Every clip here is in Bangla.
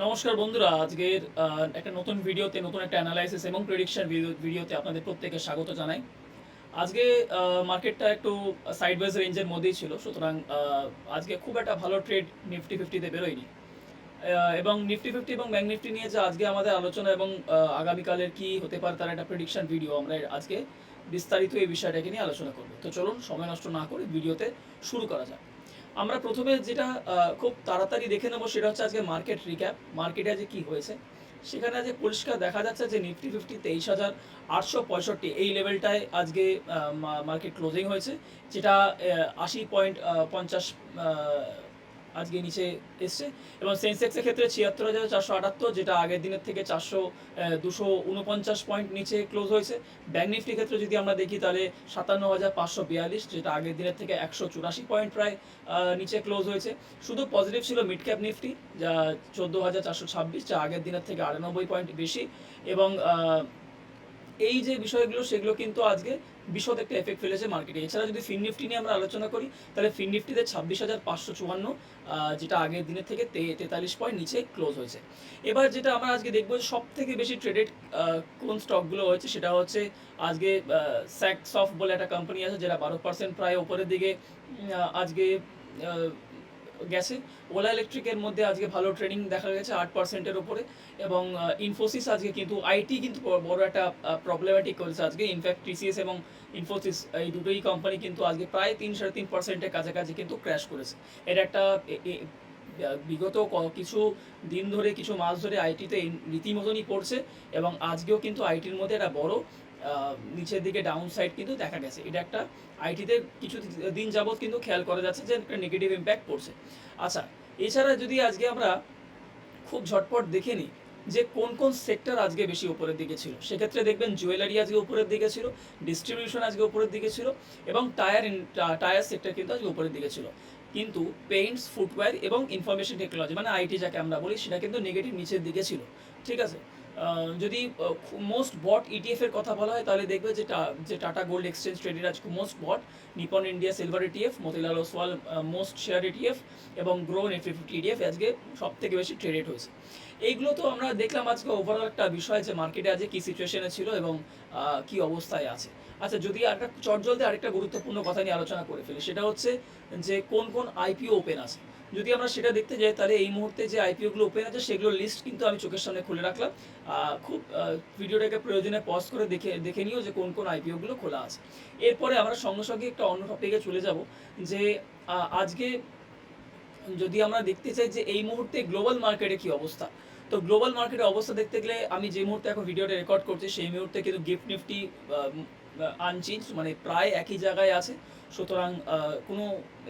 নমস্কার বন্ধুরা, আজকের একটা নতুন ভিডিওতে নতুন একটা অ্যানালাইসিস এবং প্রেডিকশন ভিডিওতে আপনাদের প্রত্যেককে স্বাগত জানাই। আজকে মার্কেটটা একটু সাইডওয়েজ রেঞ্জের মধ্যেই ছিল, সুতরাং আজকে খুব একটা ভালো ট্রেড নিফটি ফিফটিতে বেরোয়নি। এবং নিফটি ফিফটি এবং ব্যাঙ্ক নিফটি নিয়ে যে আজকে আমাদের আলোচনা এবং আগামীকালের কি হতে পারে তার একটা প্রেডিকশন ভিডিও আমরা আজকে বিস্তারিত এই বিষয়টাকে নিয়ে আলোচনা করব। তো চলুন সময় নষ্ট না করে ভিডিওতে শুরু করা যাক। আমরা প্রথমে যেটা খুব তাড়াতাড়ি দেখে নেবো সেটা হচ্ছে আজকে মার্কেট রিক্যাপ। মার্কেটে আজকে কি হয়েছে সেখানে আজকে পরিষ্কার দেখা যাচ্ছে যে নিফটি ফিফটি 23,865 এই লেভেলটায় আজকে মার্কেট ক্লোজিং হয়েছে, যেটা 80.50 আজকে নিচে এসছে। এবং সেন্সেক্সের ক্ষেত্রে 76,478, যেটা আগের দিনের থেকে 249 পয়েন্ট নিচে ক্লোজ হয়েছে। ব্যাঙ্ক নিফটির ক্ষেত্রে যদি আমরা দেখি তাহলে 57,542, যেটা আগের দিনের থেকে 184 পয়েন্ট প্রায় নিচে ক্লোজ হয়েছে। শুধু পজিটিভ ছিল মিড ক্যাপ নিফটি, যা 14,426, যা আগের দিনের থেকে 98 পয়েন্ট বেশি। এবং এই যে বিষয়গুলো সেগুলো কিন্তু আজকে বিশদ একটা এফেক্ট ফেলেছে মার্কেটে। এছাড়া যদি ফিন নিফটি নিয়ে আমরা আলোচনা করি তাহলে ফিন নিফটিতে 26,554, যেটা আগের দিনের থেকে 43 পয়েন্ট নিচে ক্লোজ হয়েছে। এবার যেটা আমরা আজকে দেখবো সব থেকে বেশি ট্রেডেড কোন স্টকগুলো হয়েছে সেটা হচ্ছে আজকে স্যাকসফট বলে একটা কোম্পানি আছে, যেটা 12% প্রায় ওপরের দিকে আজকে গেছে। ওলা ইলেকট্রিকের মধ্যে আজকে ভালো ট্রেডিং দেখা গেছে 8%-এর ওপরে। এবং ইনফোসিস আজকে কিন্তু আইটি কিন্তু বড় একটা প্রবলেমেটিক করেছে আজকে। ইনফ্যাক্ট টিসিএস এবং ইনফোসিস এই দুটোই কোম্পানি কিন্তু আজকে প্রায় 3-3.5%-এর কাছাকাছি কিন্তু ক্র্যাশ করেছে। এর একটা বিগত কিছু দিন ধরে কিছু মাস ধরে আইটিতে রীতিমতনই পড়ছে, এবং আজকেও কিন্তু আইটির মধ্যে একটা বড় নিচের দিকে ডাউন সাইড কিন্তু দেখা গেছে। এটা একটা আইটিতে কিছু দিন যাবৎ কিন্তু খেয়াল করা যাচ্ছে যে একটা নেগেটিভ ইম্প্যাক্ট পড়ছে। আচ্ছা, এছাড়া যদি আজকে আমরা খুব ঝটপট দেখে নিই যে কোন কোন সেক্টর আজকে বেশি উপরের দিকে ছিল, সেক্ষেত্রে দেখবেন জুয়েলারি আজকে উপরের দিকে ছিল, ডিস্ট্রিবিউশন আজকে উপরের দিকে ছিল, এবং টায়ার সেক্টর কিন্তু আজকে উপরের দিকে ছিল। কিন্তু পেইন্টস, ফুটওয়্যার এবং ইনফরমেশন টেকনোলজি মানে আইটি যাকে আমরা বলি সেটা কিন্তু নেগেটিভ নিচের দিকে ছিল। ঠিক আছে, যদি মোস্ট বট ইটিএফ এর কথা বলা হয় তাহলে দেখবে যে টাটা গোল্ড এক্সচেঞ্জ ট্রেডেড আজকে most bought, Nippon India silver ETF, Motilal Oswal most share ETF এবং গ্রো নিফটি ফিফটি ইটিএফ আজকে সব থেকে বেশি ট্রেডেড হয়েছে। এইগুলো তো আমরা দেখলাম আজকে ওভারঅল একটা বিষয় যে মার্কেটে আজকে কী সিচুয়েশনে ছিল এবং কী অবস্থায় আছে। আচ্ছা, যদি আরেকটা চটজলদি আরেকটা গুরুত্বপূর্ণ কথা নিয়ে আলোচনা করে ফেলি সেটা হচ্ছে যে কোন কোন আইপিও ওপেন আছে। যদি আমরা সেটা দেখতে যাই তাহলে এই মুহূর্তে যে আইপিওগুলো ওপেন আছে সেগুলোর লিস্ট কিন্তু আমি চোখের সামনে খুলে রাখলাম। খুব ভিডিওটাকে প্রয়োজনে পজ করে দেখে নিও যে কোন কোন আইপিওগুলো খোলা আছে। এরপরে আমরা সঙ্গে সঙ্গে একটা অন্য টপিকে চলে যাব যে আজকে যদি আমরা দেখতে চাই যে এই মুহূর্তে গ্লোবাল মার্কেটে কি অবস্থা। তো গ্লোবাল মার্কেটের অবস্থা দেখতে গেলে আমি যে মুহূর্তে এখন ভিডিওটা রেকর্ড করছি সেই মুহূর্তে কিন্তু গিফট নিফটি আনচেঞ্জ মানে প্রায় একই জায়গায় আছে। সুতরাং কোনো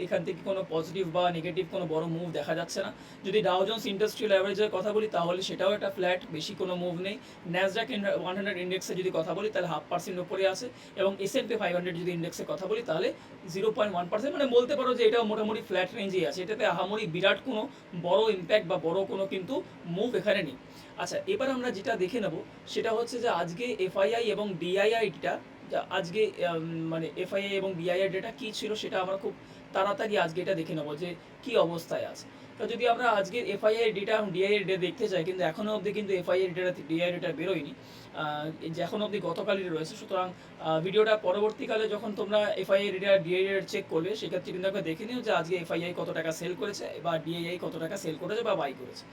এখান থেকে কোনো পজিটিভ বা নেগেটিভ কোনো বড় মুভ দেখা যাচ্ছে না। যদি ডাও জোন্স ইন্ডাস্ট্রিয়াল অ্যাভারেজের কথা বলি তাহলে সেটাও একটা ফ্ল্যাট, বেশি কোনো মুভ নেই। ন্যাসডাক 100 ইন্ডেক্সে যদি কথা বলি তাহলে 0.5% উপরে আছে, এবং S&P 500 যদি ইন্ডেক্সের কথা বলি তাহলে 0.1%, মানে বলতে পারো যে এটাও মোটামুটি ফ্ল্যাট রেঞ্জেই আছে। এটাতে আহামরি বিরাট কোনো বড় ইম্প্যাক্ট বা বড় কোনো কিন্তু মুভ এখানে নেই। আচ্ছা, এবার আমরা যেটা দেখে নেব সেটা হচ্ছে যে আজকে এফআইআই এবং ডিআইআইটা আজকে মানে এফআইআই এবং ডিআইআই ডেটা কী ছিল সেটা আমরা খুব তাড়াতাড়ি আজকে এটা দেখে নেবো যে কী অবস্থায় আছে। তো যদি আমরা আজকের এফআইআই ডেটা এবং ডিআইআই ডেটা দেখতে চাই, কিন্তু এখনও অবধি কিন্তু এফআইআই ডেটা ডিআইআই ডেটা বেরোয়নি, যে এখনও অবধি গতকালই রয়েছে। সুতরাং ভিডিওটা পরবর্তীকালে যখন তোমরা এফআইআই ডেটা ডিআইআই চেক করবে সেক্ষেত্রে কিন্তু একবার দেখে নিও যে আজকে এফআইআই কত টাকা সেল করেছে বা ডিআইআই কত টাকা সেল করেছে বা বাই করেছে।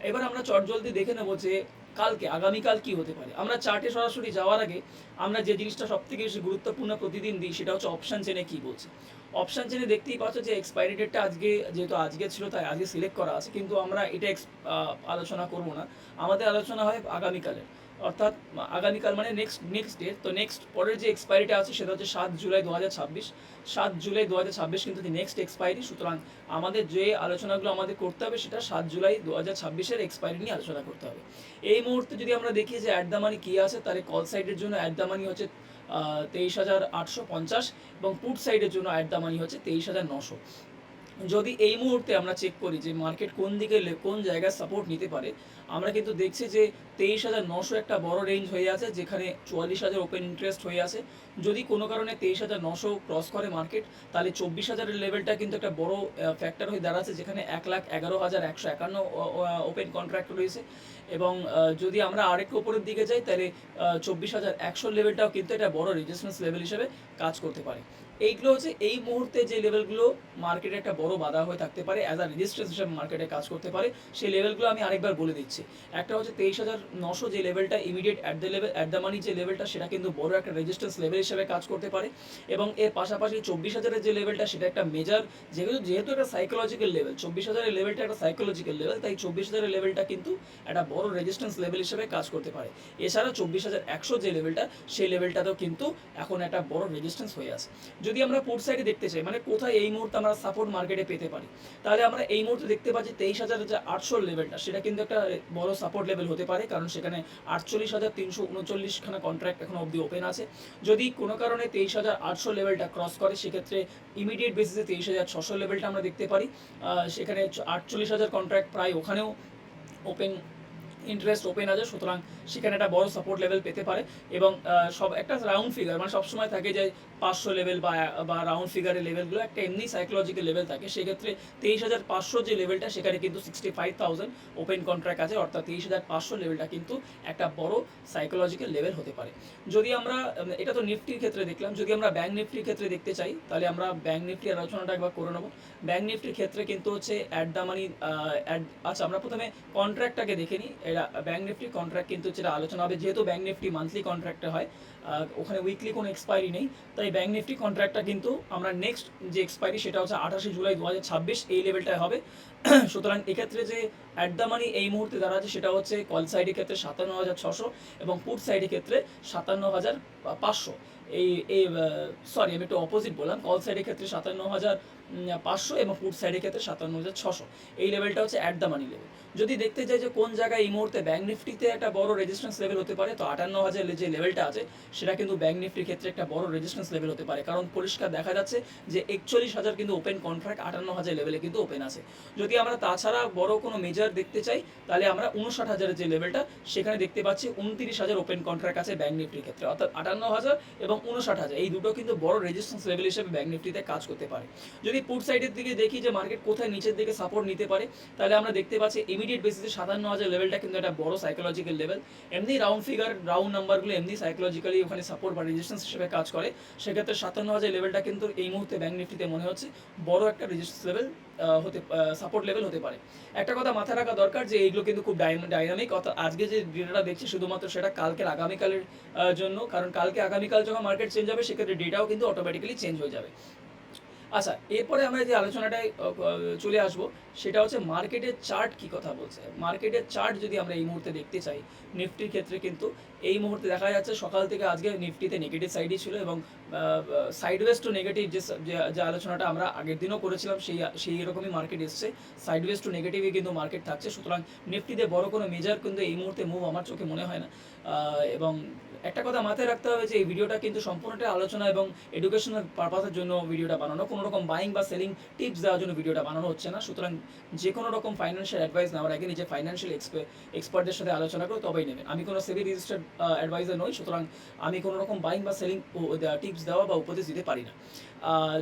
এবার আমরা চটজলদি দেখে নেবো যে কালকে আগামীকাল কি হতে পারে। আমরা চার্টে সরাসরি যাওয়ার আগে আমরা যে জিনিসটা সব থেকে বেশি গুরুত্বপূর্ণ প্রতিদিন দিই সেটা হচ্ছে অপশান চেনে কী বলছে। অপশান চেনে দেখতেই পাচ্ছ যে এক্সপায়ারি ডেটটা আজকে যেহেতু আজকে ছিল তাই আজকে সিলেক্ট করা আছে, কিন্তু আমরা এটা আলোচনা করব না। আমাদের আলোচনা হয় আগামীকালের, অর্থাৎ আগামীকাল মানে নেক্সট ডে। তো নেক্সট পরের যে এক্সপায়ারিটা আছে সেটা হচ্ছে 7 জুলাই 2026। 7 জুলাই 2026 কিন্তু নেক্সট এক্সপায়ারি। সুতরাং আমাদের যে আলোচনাগুলো আমাদের করতে হবে সেটা 7 জুলাই 2026-এর এক্সপায়ারি নিয়ে আলোচনা করতে হবে। এই মুহূর্তে যদি আমরা দেখি যে অ্যাট দ্য মানি কী আছে, তাহলে কল সাইডের জন্য অ্যাট দ্য মানি হচ্ছে 23,850, এবং পুট সাইডের জন্য অ্যাট দ্য মানি হচ্ছে 23,900। যদি এই মুহূর্তে আমরা চেক করি যে মার্কেট কোন দিকে কোন জায়গায় সাপোর্ট নিতে পারে, আমরা কিন্তু দেখছি যে 23,900 একটা বড় রেঞ্জ হয়ে আছে, যেখানে 44,000 ওপেন ইন্টারেস্ট হয়ে আছে। যদি কোনো কারণে 23,900 ক্রস করে মার্কেট, তাহলে 24,000-এর লেভেলটা কিন্তু একটা বড় ফ্যাক্টর হয়ে দাঁড়াচ্ছে, যেখানে 1,11,151 ওপেন কন্ট্রাক্ট রয়েছে। এবং যদি আমরা আরেকটু উপরের দিকে যাই, তাহলে 24,100 লেভেলটাও কিন্তু একটা বড় রেজিস্ট্যান্স লেভেল হিসেবে কাজ করতে পারে। এইগুলো হচ্ছে এই মুহূর্তে যে লেভেলগুলো মার্কেটে একটা বড় বাধা হয়ে থাকতে পারে, অ্যাজ আ রেজিস্ট্যান্স হিসেবে মার্কেটে কাজ করতে পারে। সেই লেভেলগুলো আমি আরেকবার বলে দিচ্ছি। একটা হচ্ছে 23,900 যে লেভেলটা ইমিডিয়েট অ্যাট দ্য মানি যে লেভেলটা, সেটা কিন্তু বড় একটা রেজিস্ট্যান্স লেভেল হিসেবে কাজ করতে পারে। এবং এর পাশাপাশি 24,000-এর যে লেভেলটা, সেটা একটা মেজর, যেহেতু একটা সাইকোলজিক্যাল লেভেল, 24,000-এর লেভেলটা একটা সাইকোলজিক্যাল লেভেল, তাই 24,000-এর লেভেলটা কিন্তু একটা বড় রেজিস্ট্যান্স লেভেল হিসেবে কাজ করতে পারে। এছাড়া 24,100 যে লেভেলটা, সেই লেভেলটাতেও কিন্তু এখন একটা বড় রেজিস্ট্যান্স হয়ে আছে। যদি আমরা পুট সাইডে দেখতে চাই, মানে কোথায় এই মুহূর্তে আমরা সাপোর্ট মার্কেটে পেতে পারি, তাহলে আমরা এই মুহূর্তে দেখতে পাচ্ছি 23,800 লেভেলটা, সেটা কিন্তু একটা বড় সাপোর্ট লেভেল হতে পারে, কারণ সেখানে 48,339 খানা কন্ট্রাক্ট এখন অবধি ওপেন আছে। যদি কোনো কারণে 23,800 লেভেলটা ক্রস করে, সেক্ষেত্রে ইমিডিয়েট বেসিসে 23,600 লেভেলটা আমরা দেখতে পারি। সেখানে 48,000 কন্ট্রাক্ট প্রায় ওখানেও ওপেন ইন্টারেস্ট ওপেন আছে, সুতরাং সেখানে একটা বড় সাপোর্ট লেভেল পেতে পারে। এবং সব একটা রাউন্ড ফিগার, মানে সবসময় থাকে যে 500 লেভেল বা রাউন্ড ফিগারের লেভেলগুলো একটা এমনি সাইকোলজিক্যাল লেভেল থাকে। সেক্ষেত্রে 23,500 যে লেভেলটা, সেখানে কিন্তু 65,000 ওপেন কন্ট্রাক্ট আছে, অর্থাৎ 23,500 লেভেলটা কিন্তু একটা বড় সাইকোলজিক্যাল লেভেল হতে পারে। যদি আমরা এটা তো নিফটির ক্ষেত্রে দেখলাম, যদি আমরা ব্যাংক নিফটির ক্ষেত্রে দেখতে চাই, তাহলে আমরা ব্যাংক নিফটির আলোচনাটা একবার করে নেব। ব্যাংক নিফটির ক্ষেত্রে কিন্তু হচ্ছে অ্যাট দ্য মানি, আচ্ছা আমরা প্রথমে কন্ট্রাক্টটাকে দেখে নিই। এটা ব্যাংক নিফটি কন্ট্রাক্ট কিন্তু যেটা আলোচনা হবে, যেহেতু ব্যাংক নিফটি মান্থলি কন্ট্রাক্টে হয়, ওখানে উইকলি কোনো এক্সপায়ারি নেই, তাই ব্যাংক নিফটি কন্ট্রাক্টটা কিন্তু আমরা নেক্সট যে এক্সপায়ারি, সেটা হচ্ছে 28 জুলাই 2026, এই লেভেলটায় হবে। সুতরাং এক্ষেত্রে যে অ্যাট দ্য মানি এই মুহূর্তে দাঁড়াচ্ছে, সেটা হচ্ছে কল সাইডের ক্ষেত্রে 57,600 এবং পুট সাইডের ক্ষেত্রে 57,500। এই এই সরি, আমি একটু অপোজিট বললাম, কল সাইডের ক্ষেত্রে 57,500 এবং পুট সাইডের ক্ষেত্রে 57,600। এই লেভেলটা হচ্ছে অ্যাট দ্য মানি লেভেল। যদি দেখতে চাই যে কোন জায়গায় এই মুহূর্তে ব্যাংক নিফটিতে একটা বড় রেজিস্ট্যান্স লেভেল হতে পারে, তো 58,000 যে লেভেলটা আছে, সেটা কিন্তু ব্যাংক নিফটির ক্ষেত্রে একটা বড় রেজিস্ট্যান্স লেভেল হতে পারে, কারণ পরিষ্কার দেখা যাচ্ছে যে 41,000 কিন্তু ওপেন কন্ট্রাক্ট 58,000 লেভেলে কিন্তু ওপেন আছে। যদি আমরা তাছাড়া বড় কোনো মেজার দেখতে চাই, তাহলে আমরা 59,000-এর যে লেভেলটা, সেখানে দেখতে পাচ্ছি 29,000 ওপেন কন্ট্রাক্ট আছে ব্যাংক নিফটির ক্ষেত্রে, অর্থাৎ 58,000 এবং 59,000, এই দুটো কিন্তু বড় রেজিস্ট্যান্স লেভেল হিসেবে ব্যাংক নিফটিতে কাজ করতে পারে। যদি পুট সাইডের দিকে দেখি যে মার্কেট কোথায় নিচের দিকে সাপোর্ট নিতে পারে, তাহলে আমরা দেখতে পাচ্ছি ইমিডিয়েট বেসিসে 57,000 লেভেলটা কিন্তু একটা বড় সাইকোলজিক্যাল লেভেল। এমনি রাউন্ড ফিগার, রাউন্ড নাম্বারগুলো এমনি সাইকোলজিক্যালি ওখানে সাপোর্ট বা রেজিস্ট্যান্স হিসেবে কাজ করে। সেক্ষেত্রে 57,000 লেভেলটা কিন্তু এই মুহূর্তে ব্যাংক নিফটিতে মনে হচ্ছে বড় একটা রেজিস্ট্যান্স লেভেল সাপোর্ট লেভেল হতে পারে। একটা কথা মাথায় রাখা দরকার যে এইগুলো কিন্তু খুব ডাইনামিক, অর্থাৎ আজকে যে ডেটাটা দেখছি শুধুমাত্র সেটা কালকের আগামীকালের জন্য, কারণ কালকে আগামীকাল যখন মার্কেট চেঞ্জ হবে, সেক্ষেত্রে ডেটাও কিন্তু অটোমেটিক্যালি চেঞ্জ হয়ে যাবে। আচ্ছা, এরপরে আমরা যে আলোচনাটায় চলে আসব, সেটা হচ্ছে মার্কেটের চার্ট কি কথা বলছে। মার্কেটের চার্ট যদি আমরা এই মুহূর্তে দেখতে চাই, নিফটির ক্ষেত্রে কিন্তু এই মুহূর্তে দেখা যাচ্ছে সকাল থেকে আজকে নিফটিতে নেগেটিভ সাইডই ছিল, এবং সাইডওয়েজ টু নেগেটিভ যে আলোচনাটা আমরা আগের দিনও করেছিলাম, সেই রকমই মার্কেট এসছে, সাইডওয়েজ টু নেগেটিভই কিন্তু মার্কেট থাকছে। সুতরাং নিফটিতে বড় কোনো মেজার কিন্তু এই মুহূর্তে মুভ আমার চোখে মনে হয় না। এবং একটা কথা মাথায় রাখতে হবে যে এই ভিডিওটা কিন্তু সম্পূর্ণটা আলোচনা এবং এডুকেশনাল পারপাসের জন্য ভিডিওটা বানানো, কোনো রকম বাইং বা সেলিং টিপস দেওয়ার জন্য ভিডিওটা বানানো হচ্ছে না। সুতরাং যে কোনো রকম ফাইন্যান্সিয়াল অ্যাডভাইস নেওয়ার আগে নিজে ফাইন্যান্সিয়াল এক্সপার্টদের সাথে আলোচনা করে তবেই নেবেন। আমি কোনো সেবি রেজিস্টার্ড অ্যাডভাইজার নই, সুতরাং আমি কোনো রকম বাইং বা সেলিং টিপস দেওয়া বা উপদেশ দিতে পারি না।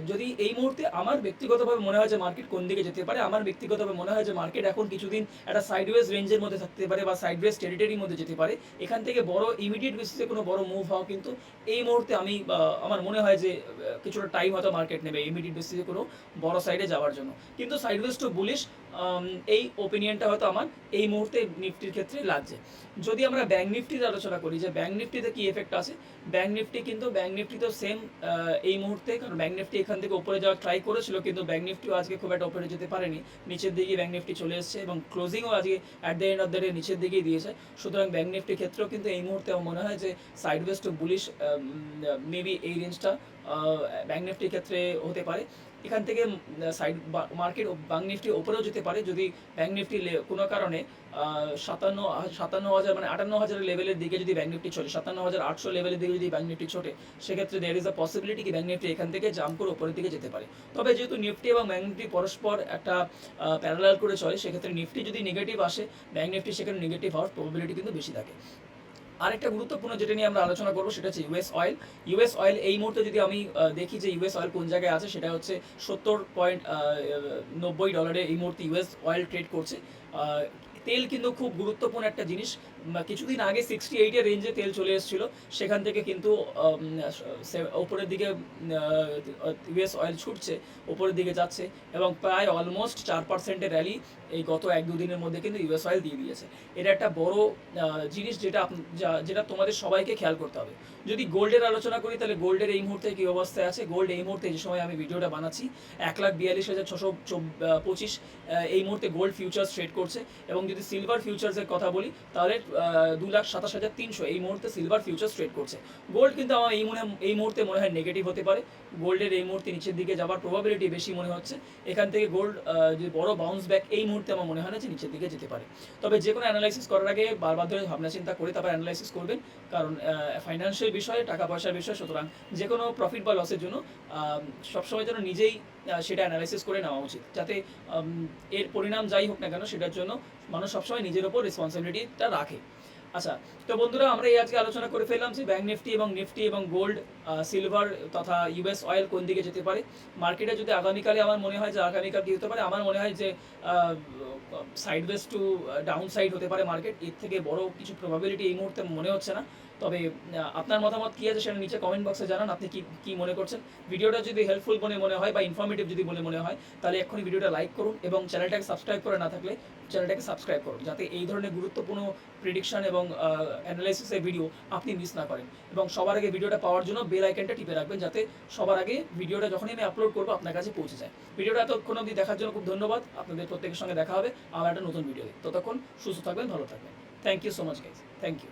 যদি এই মুহূর্তে আমার ব্যক্তিগতভাবে মনে হয় যে মার্কেট কোন দিকে যেতে পারে, আমার ব্যক্তিগতভাবে মনে হয় যে মার্কেট এখন কিছুদিন একটা সাইডওয়েজ রেঞ্জের মধ্যে থাকতে পারে বা সাইডওয়েজ টেরিটরির মধ্যে যেতে পারে। এখান থেকে বড় ইমিডিয়েট বেসিসে কোনো বড় মুভ হওয়া কিন্তু এই মুহূর্তে আমার মনে হয় যে কিছুটা টাইম হয়তো মার্কেট নেবে ইমিডিয়েট বেসিসে কোনো বড় সাইডে যাওয়ার জন্য। কিন্তু সাইডওয়েজ টু বুলিশ, এই ওপিনিয়নটা হয়তো আমার এই মুহূর্তে নিফটির ক্ষেত্রে লাগছে। যদি আমরা ব্যাংক নিফটির আলোচনা করি যে ব্যাংক নিফটিতে কী এফেক্ট আছে, ব্যাংক নিফটি তো সেম এই মুহূর্তে, কারণ ব্যাংক নিফটি এখান থেকে উপরে যাওয়ার ট্রাই করেছিল, কিন্তু ব্যাংক নিফটিও আজকে খুব একটা উপরে যেতে পারেনি, নিচের দিকে ব্যাংক নিফটি চলে এসেছে এবং ক্লোজিংও আজকে at the end of the day নিচের দিকেই দিয়েছে। সুতরাং ব্যাংক নিফটির ক্ষেত্রেও কিন্তু এই মুহূর্তে আমার মনে হয় যে সাইডওয়েজ টু বুলিশ মেবি এই রেঞ্জটা ব্যাংক নিফটির ক্ষেত্রে হতে পারে। এখান থেকে সাইড মার্কেট ব্যাংক নিফটি ওপরেও যেতে পারে যদি ব্যাংক নিফটি কোনো কারণে 57,000 মানে 58,000 লেভেলের দিকে যদি ব্যাংক নিফটি ছোটে, 57,800 লেভেলের দিকে যদি ব্যাংক নিফটি ছোটে, সেক্ষেত্রে দেয়ার ইজ আ পসিবিলিটি কি ব্যাংক নিফটি এখান থেকে জাম্প করে উপরের দিকে যেতে পারে। তবে যেহেতু নিফটি এবং ব্যাংক নিফটি পরস্পর একটা প্যারালাল করে চলে, সেক্ষেত্রে নিফটি যদি নেগেটিভ আসে, ব্যাংক নিফটি সেখানে নেগেটিভ হওয়ার প্রবাবিলিটি কিন্তু বেশি থাকে। আরেকটা গুরুত্বপূর্ণ যেটা নিয়ে আমরা আলোচনা করবো সেটা হচ্ছে ইউএস অয়েল। ইউএস অয়েল এই মুহূর্তে যদি আমি দেখি যে ইউএস অয়েল কোন জায়গায় আছে, সেটা হচ্ছে $70.90 এই মুহূর্তে ইউএস অয়েল ট্রেড করছে। তেল কিন্তু খুব গুরুত্বপূর্ণ একটা জিনিস। কিছুদিন আগে 68-এর রেঞ্জে তেল চলে এসেছিল, সেখান থেকে কিন্তু ওপরের দিকে ইউএস অয়েল ছুটছে, ওপরের দিকে যাচ্ছে এবং প্রায় অলমোস্ট 4%-এর র্যালি এই গত 1-2 দিনের মধ্যে কিন্তু ইউএস অয়েল দিয়ে দিয়েছে। এটা একটা বড় জিনিস যেটা তোমাদের সবাইকে খেয়াল করতে হবে। যদি গোল্ডের আলোচনা করি, তাহলে গোল্ডের এই মুহূর্তে কী অবস্থায় আছে? গোল্ড এই মুহূর্তে যে সময় আমি ভিডিওটা বানাচ্ছি 1,42,625 এই মুহূর্তে গোল্ড ফিউচার্স ট্রেড করছে। এবং যদি সিলভার ফিউচার্সের কথা বলি, তাহলে 2,27,300 এই মুহূর্তে সিলভার ফিউচার্স ট্রেড করছে। গোল্ড কিন্তু আমার এই মুহূর্তে মনে হয় নেগেটিভ হতে পারে। গোল্ডের এই মুহূর্তে নিচের দিকে যাওয়ার প্রবাবিলিটি বেশি মনে হচ্ছে। এখান থেকে গোল্ড যদি বড় বাউন্স ব্যাক এই মুহূর্তে আমার মনে হয় না যে নিচের দিকে যেতে পারে। তবে যে কোনো অ্যানালাইসিস করার আগে বারবার ধরে ভাবনা চিন্তা করে তারপর অ্যানালাইসিস করবেন, কারণ ফাইন্যান্সিয়াল বিষয়ে, টাকা পয়সার বিষয়, সুতরাং যে কোনো প্রফিট বা লসের জন্য সবসময় যেন নিজেই সেটা অ্যানালাইসিস করে নেওয়া উচিত, যাতে এর পরিণাম যাই হোক না কেন সেটার জন্য মানুষ সবসময় নিজের ওপর রেসপন্সিবিলিটিটা রাখে। আচ্ছা, তো বন্ধুরা, আমরা এই আজকে আলোচনা করে ফেললাম যে ব্যাংক নিফটি এবং গোল্ড, সিলভার তথা ইউএস অয়েল কোন দিকে যেতে পারে। মার্কেটে যদি আগামীকালে আমার মনে হয় যে আগামীকাল কী হতে পারে, আমার মনে হয় যে সাইডওয়েজ টু ডাউন সাইড হতে পারে মার্কেট। এর থেকে বড় কিছু প্রবাবিলিটি এই মুহূর্তে মনে হচ্ছে না। তবে আপনার মতামত কী আছে সেটা নিচে কমেন্ট বক্সে জানান। আপনি কি মনে করছেন? ভিডিওটা যদি হেল্পফুল মনে হয় বা ইনফরমেটিভ যদি মনে হয়, তাহলে এক্ষুনি ভিডিওটা লাইক করুন এবং চ্যানেলটাকে সাবস্ক্রাইব করে না থাকলে চ্যানেলটাকে সাবস্ক্রাইব করুন, যাতে এই ধরনের গুরুত্বপূর্ণ প্রেডিকশন এবং অ্যানালাইসিসের ভিডিও আপনি মিস না করেন। এবং সবার আগে ভিডিওটা পাওয়ার জন্য বেল আইকনটা টিপে রাখবেন, যাতে সবার আগে ভিডিওটা যখনই আমি আপলোড করবো আপনার কাছে পৌঁছে যায়। ভিডিওটা এতক্ষণ অবধি দেখার জন্য খুব ধন্যবাদ। আপনাদের প্রত্যেকের সঙ্গে দেখা হবে আবার একটা নতুন ভিডিওতে। ততক্ষণ সুস্থ থাকবেন, ভালো থাকবেন। Thank you so much guys, thank you.